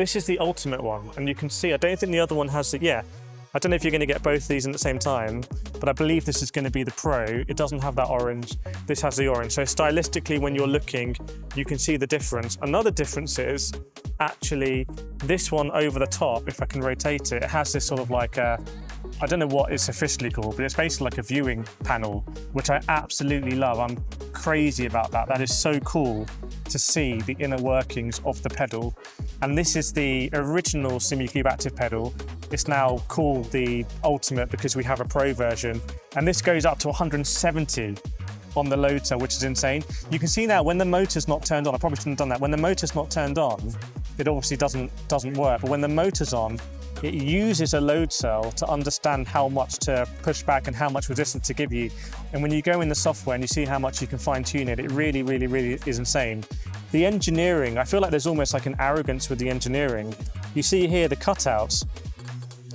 This is the ultimate one, and you can see, I don't think the other one has it. Yeah, I don't know if you're going to get both of these at the same time, but I believe this is going to be the Pro. It doesn't have that orange. This has the orange. So stylistically, when you're looking, you can see the difference. Another difference is actually this one over the top, if I can rotate it, it has this sort of like a, I don't know what it's officially called, but it's basically like a viewing panel, which I absolutely love. I'm crazy about that. That is so cool to see the inner workings of the pedal. And this is the original Simucube ActivePedal. It's now called the Ultimate because we have a Pro version. And this goes up to 170 on the load cell, which is insane. You can see now when the motor's not turned on, I probably shouldn't have done that. When the motor's not turned on, it obviously doesn't work. But when the motor's on, it uses a load cell to understand how much to push back and how much resistance to give you. And when you go in the software and you see how much you can fine tune it, it really, really, really is insane. The engineering, I feel like there's almost like an arrogance with the engineering. You see here the cutouts.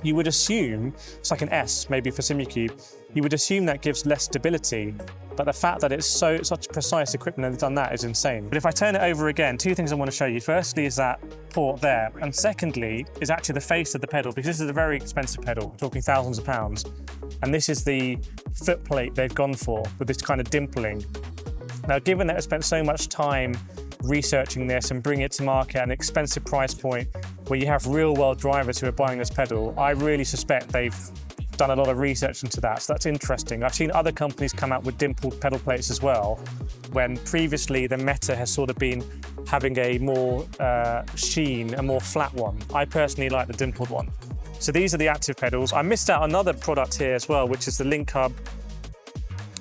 You would assume, it's like an S maybe for Simucube, you would assume that gives less stability, but the fact that it's such precise equipment and they've done that is insane. But if I turn it over again, two things I want to show you. Firstly is that port there, and secondly is actually the face of the pedal, because this is a very expensive pedal, we're talking thousands of pounds, and this is the foot plate they've gone for with this kind of dimpling. Now, given that I spent so much time researching this and bringing it to market at an expensive price point where you have real-world drivers who are buying this pedal, I really suspect they've done a lot of research into that, so that's interesting. I've seen other companies come out with dimpled pedal plates as well, when previously the meta has sort of been having a more sheen, a more flat one. I personally like the dimpled one. So these are the ActivePedals. I missed out another product here as well, which is the Link Hub.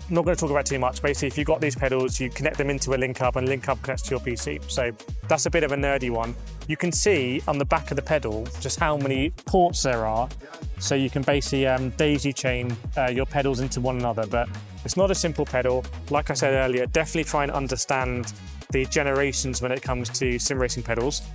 I'm not going to talk about it too much. Basically, if you've got these pedals, you connect them into a Link Hub and Link Hub connects to your PC. So that's a bit of a nerdy one. You can see on the back of the pedal just how many ports there are. So you can basically daisy chain your pedals into one another, but it's not a simple pedal. Like I said earlier, definitely try and understand the generations when it comes to sim racing pedals.